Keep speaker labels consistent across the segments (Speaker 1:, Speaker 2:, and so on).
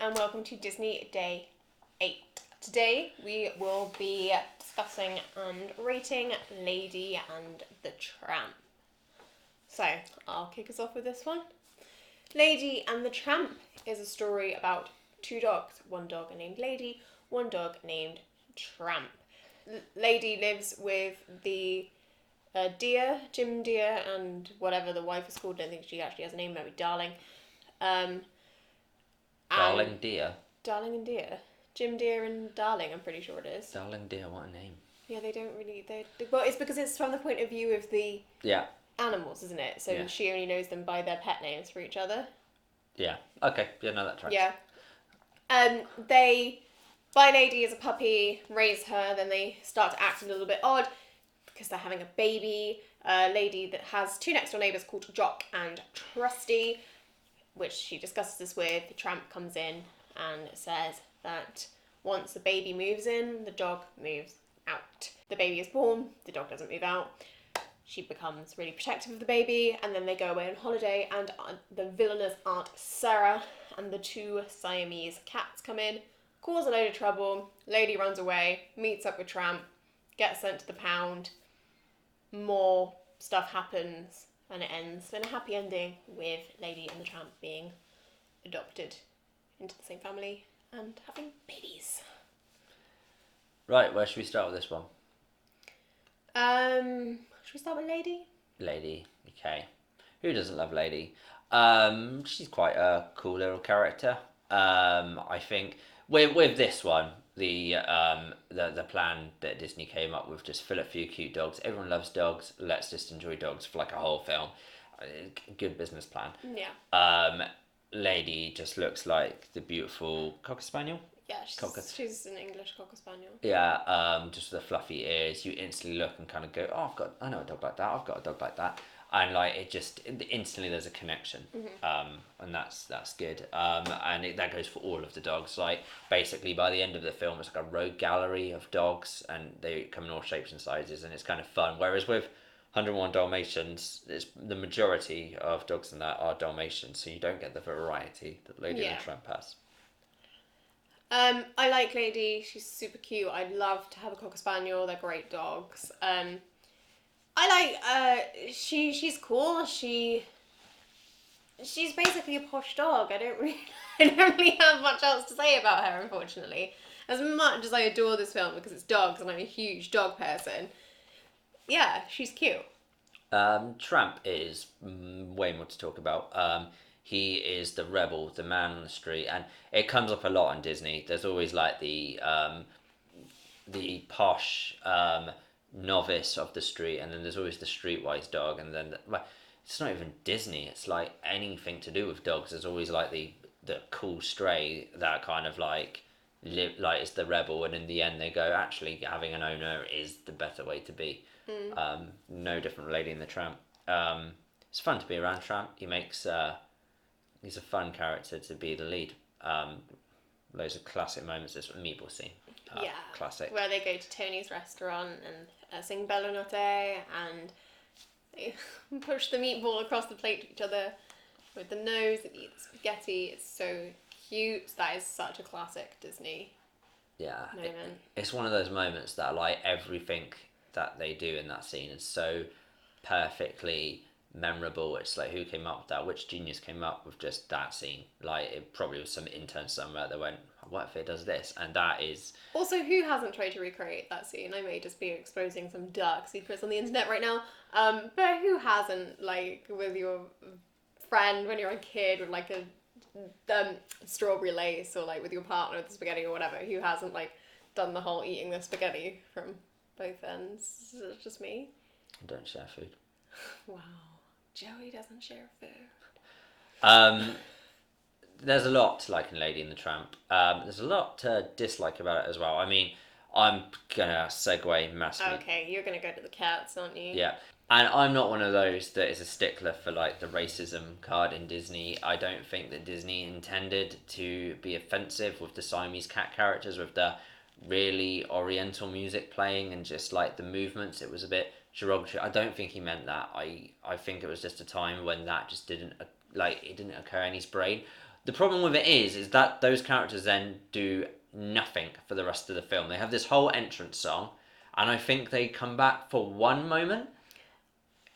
Speaker 1: and welcome to Disney Day 8. Today we will be discussing and rating Lady and the Tramp. So, I'll kick us off with this one. Lady and the Tramp is a story about two dogs. One dog named Lady, one dog named Tramp. Lady lives with the deer, Jim Deer, and whatever the wife is called. I don't think she actually has a name, maybe Darling.
Speaker 2: Darling Deer.
Speaker 1: Darling and Deer. Jim Deer and Darling, I'm pretty sure it is.
Speaker 2: Darling Deer, what a name.
Speaker 1: Yeah, they don't really... Well, it's because it's from the point of view of the animals, isn't it? So she only knows them by their pet names for each other.
Speaker 2: Yeah. Okay. Yeah, no, that tracks.
Speaker 1: Yeah. They buy Lady as a puppy, raise her, then they start to act a little bit odd because they're having a baby. Lady that has two next door neighbours called Jock and Trusty, which she discusses this with. The Tramp comes in and says that once the baby moves in, the dog moves out. The baby is born, the dog doesn't move out. She becomes really protective of the baby, and then they go away on holiday, and the villainous Aunt Sarah and the two Siamese cats come in, cause a load of trouble. Lady runs away, meets up with Tramp, gets sent to the pound. More stuff happens, and it ends in a happy ending with Lady and the Tramp being adopted into the same family and having babies.
Speaker 2: Right, where should we start with this one?
Speaker 1: Should we start with Lady?
Speaker 2: Lady, okay. Who doesn't love Lady? She's quite a cool little character. I think with this one, the plan that Disney came up with, just fill a few cute dogs. Everyone loves dogs. Let's just enjoy dogs for like a whole film. Good business plan.
Speaker 1: Yeah.
Speaker 2: Lady just looks like the beautiful Cocker Spaniel.
Speaker 1: Yeah, she's an English Cocker Spaniel.
Speaker 2: Yeah, just with the fluffy ears, you instantly look and kind of go, oh, I know a dog like that. I've got a dog like that. And like instantly there's a connection, and that's good. And that goes for all of the dogs. Like basically by the end of the film, it's like a rogue gallery of dogs, and they come in all shapes and sizes, and it's kind of fun. Whereas with 101 Dalmatians, it's the majority of dogs in that are Dalmatians, so you don't get the variety that Lady and the Tramp has.
Speaker 1: I like Lady. She's super cute. I'd love to have a Cocker Spaniel. They're great dogs. I like, she's cool. She's basically a posh dog. I don't really have much else to say about her, unfortunately. As much as I adore this film because it's dogs and I'm a huge dog person, yeah, she's cute.
Speaker 2: Tramp is way more to talk about. He is the rebel, the man on the street, and it comes up a lot in Disney. There's always like the posh novice of the street, and then there's always the streetwise dog, and then it's not even Disney. It's like anything to do with dogs. There's always like the cool stray that kind of like is the rebel, and in the end they go, actually having an owner is the better way to be. No different Lady and the Tramp. It's fun to be around Tramp. He's a fun character to be the lead. Loads of classic moments. This meatball scene. Classic.
Speaker 1: Where they go to Tony's restaurant and sing Bella Notte, and they push the meatball across the plate to each other with the nose and eat the spaghetti. It's so cute. That is such a classic Disney moment.
Speaker 2: It's one of those moments that like everything that they do in that scene is so perfectly memorable. It's like, who came up with that? Which genius came up with just that scene? Like, it probably was some intern somewhere that went, what if it does this? And that is...
Speaker 1: Also, who hasn't tried to recreate that scene? I may just be exposing some dark secrets on the internet right now. But who hasn't, like, with your friend when you're a kid with, like, a strawberry lace, or, like, with your partner with the spaghetti or whatever, who hasn't, like, done the whole eating the spaghetti from both ends? Is it just me?
Speaker 2: I don't share food.
Speaker 1: Wow. Joey doesn't share food.
Speaker 2: There's a lot to like in Lady and the Tramp. There's a lot to dislike about it as well. I mean, I'm gonna segue massively.
Speaker 1: Okay, you're gonna go to the cats, aren't you?
Speaker 2: Yeah. And I'm not one of those that is a stickler for like the racism card in Disney. I don't think that Disney intended to be offensive with the Siamese cat characters, with the really oriental music playing and just like the movements. It was a bit derogatory. I don't think he meant that. I think it was just a time when that just didn't occur in his brain. The problem with it is that those characters then do nothing for the rest of the film. They have this whole entrance song, and I think they come back for one moment.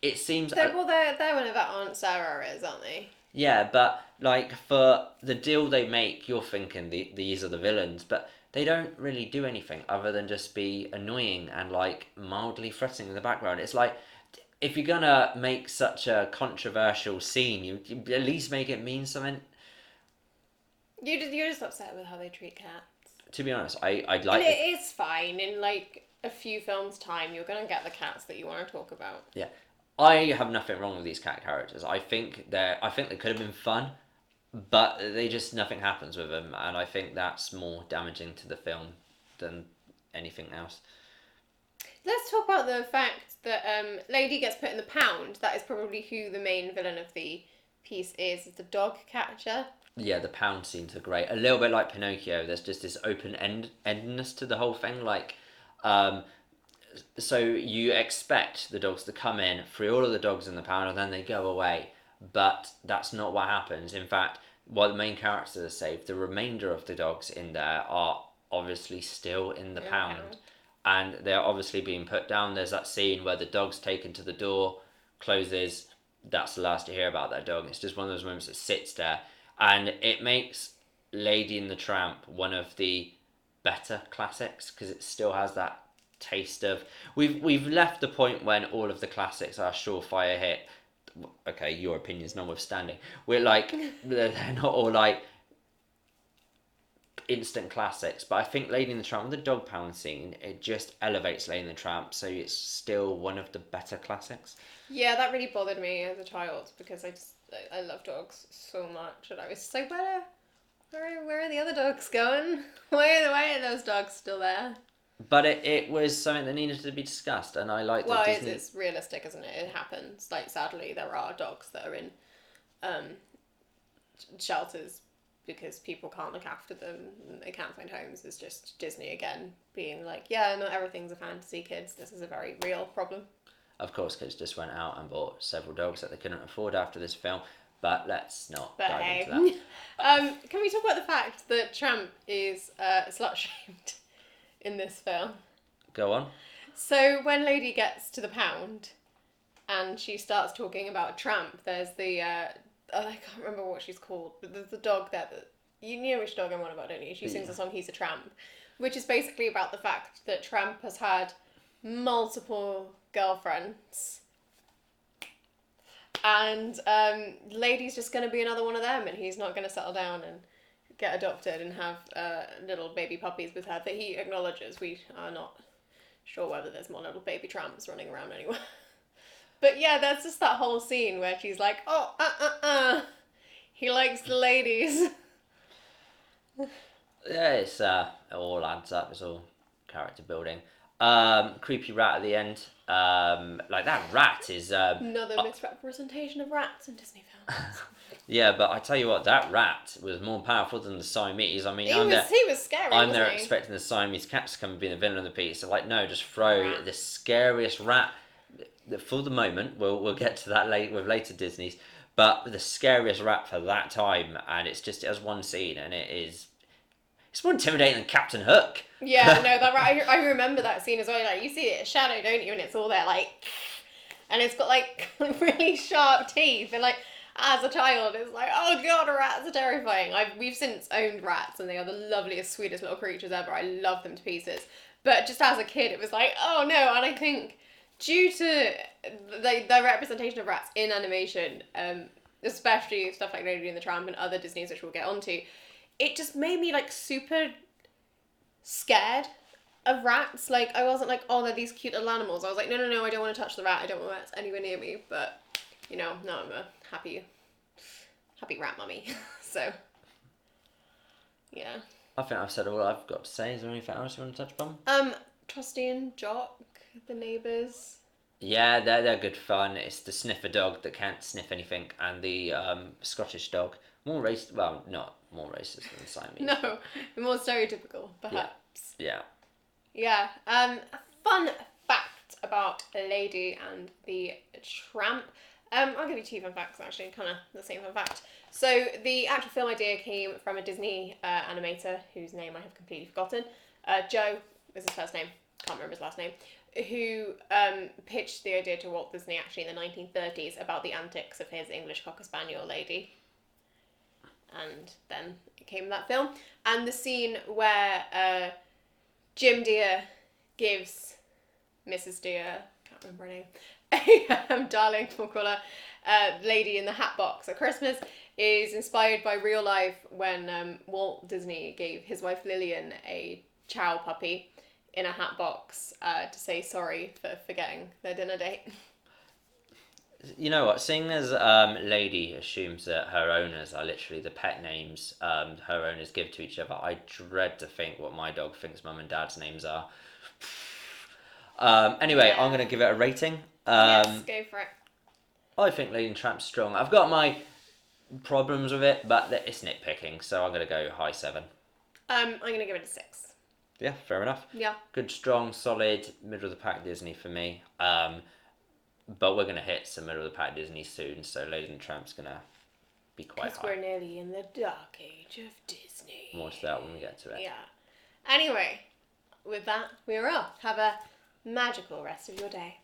Speaker 2: It seems...
Speaker 1: They're whenever Aunt Sarah is, aren't they?
Speaker 2: Yeah, but like for the deal they make, you're thinking these are the villains, but they don't really do anything other than just be annoying and like mildly threatening in the background. It's like if you're gonna make such a controversial scene, you at least make it mean something.
Speaker 1: You're just upset with how they treat cats.
Speaker 2: To be honest, I'd like.
Speaker 1: And it is fine. In like a few films' time, you're gonna get the cats that you want to talk about.
Speaker 2: Yeah, I have nothing wrong with these cat characters. I think they could have been fun, but they just nothing happens with them, and I think that's more damaging to the film than anything else.
Speaker 1: Let's talk about the fact that Lady gets put in the pound. That is probably who the main villain of the piece is the dog catcher.
Speaker 2: Yeah, the pound scenes are great. A little bit like Pinocchio, there's just this open-endedness to the whole thing. Like, so you expect the dogs to come in, free all of the dogs in the pound, and then they go away. But that's not what happens. In fact, while the main characters are saved, the remainder of the dogs in there are obviously still in the pound. And they're obviously being put down. There's that scene where the dog's taken to the door, closes. That's the last you hear about that dog. It's just one of those moments that sits there. And it makes Lady and the Tramp one of the better classics because it still has that taste of... We've left the point when all of the classics are surefire hit. Okay, your opinions notwithstanding. We're like, they're not all like instant classics, but I think Lady and the Tramp, with the dog pound scene, it just elevates Lady and the Tramp, so it's still one of the better classics.
Speaker 1: Yeah, that really bothered me as a child because I love dogs so much, and I was just like, where are the other dogs going? Why are those dogs still there?
Speaker 2: But it was something that needed to be discussed, and I like that Disney...
Speaker 1: it's realistic, isn't it? It happens. Like, sadly, there are dogs that are in shelters because people can't look after them and they can't find homes. It's just Disney again being like, yeah, not everything's a fantasy, kids. This is a very real problem.
Speaker 2: Of course, kids just went out and bought several dogs that they couldn't afford after this film, but let's not dive into that.
Speaker 1: Can we talk about the fact that Tramp is slut-shamed in this film?
Speaker 2: Go on.
Speaker 1: So when Lady gets to the pound and she starts talking about Tramp, there's the... I can't remember what she's called, but there's the dog there that... You know which dog I'm on about, don't you? She sings the song He's a Tramp, which is basically about the fact that Tramp has had multiple girlfriends. And Lady's just going to be another one of them, and he's not going to settle down and get adopted and have little baby puppies with her. But he acknowledges we are not sure whether there's more little baby tramps running around anywhere. But yeah, that's just that whole scene where she's like, he likes the ladies.
Speaker 2: Yeah, it's it all adds up. It's all character building. Creepy rat at the end. Like that rat is
Speaker 1: another misrepresentation of rats in Disney films.
Speaker 2: Yeah, but I tell you what, that rat was more powerful than the Siamese. I mean,
Speaker 1: he was scary.
Speaker 2: I'm there expecting the Siamese cats to come and be the villain of the piece. So like, no, just throw the scariest rat. For the moment, we'll get to that later Disney's, but the scariest rat for that time, and it has one scene, and it's more intimidating than Captain Hook.
Speaker 1: Yeah, no, that rat. I remember that scene as well. Like, you see it a shadow, don't you? And it's all there, like, and it's got like really sharp teeth, and like as a child, it's like, oh god, rats are terrifying. We've since owned rats, and they are the loveliest, sweetest little creatures ever. I love them to pieces. But just as a kid, it was like, oh no, and I think due to the representation of rats in animation, especially stuff like Lady and the Tramp and other Disneys, which we'll get onto, it just made me like super scared of rats. Like, I wasn't like, oh, they're these cute little animals. I was like, no, I don't want to touch the rat. I don't want rats anywhere near me. But, you know, now I'm a happy rat mummy. So, yeah.
Speaker 2: I think I've said all I've got to say. Is there anything else you want to touch upon?
Speaker 1: Trusty and Jock, the neighbours.
Speaker 2: Yeah, they're good fun. It's the sniffer dog that can't sniff anything, and the Scottish dog. More racist, well, not more racist than the Siamese.
Speaker 1: No, more stereotypical, perhaps.
Speaker 2: Yeah.
Speaker 1: Yeah. A fun fact about Lady and the Tramp. I'll give you two fun facts, actually, kind of the same fun fact. So, the actual film idea came from a Disney animator whose name I have completely forgotten. Joe is his first name, can't remember his last name, who pitched the idea to Walt Disney actually in the 1930s about the antics of his English Cocker Spaniel lady. And then it came that film. And the scene where Jim Deere gives Mrs. Deere, can't remember her name, darling, we'll call her, lady in the hat box at Christmas, is inspired by real life when Walt Disney gave his wife Lillian a chow puppy in a hat box to say sorry for forgetting their dinner date.
Speaker 2: You know what? Seeing as Lady assumes that her owners are literally the pet names her owners give to each other, I dread to think what my dog thinks Mum and Dad's names are. Anyway,
Speaker 1: Yeah.
Speaker 2: I'm going to give it a rating.
Speaker 1: Yes, go for it.
Speaker 2: I think Lady and Tramp's strong. I've got my problems with it, but it's nitpicking, so I'm going to go high 7.
Speaker 1: I'm going to give it a 6.
Speaker 2: Yeah, fair enough.
Speaker 1: Yeah.
Speaker 2: Good, strong, solid, middle of the pack Disney for me. But we're going to hit some middle of the pack Disney soon, so Lady and Tramp's going to be quite high.
Speaker 1: Because we're nearly in the dark age of Disney.
Speaker 2: More to that when we get to it.
Speaker 1: Yeah. Anyway, with that, we're off. Have a magical rest of your day.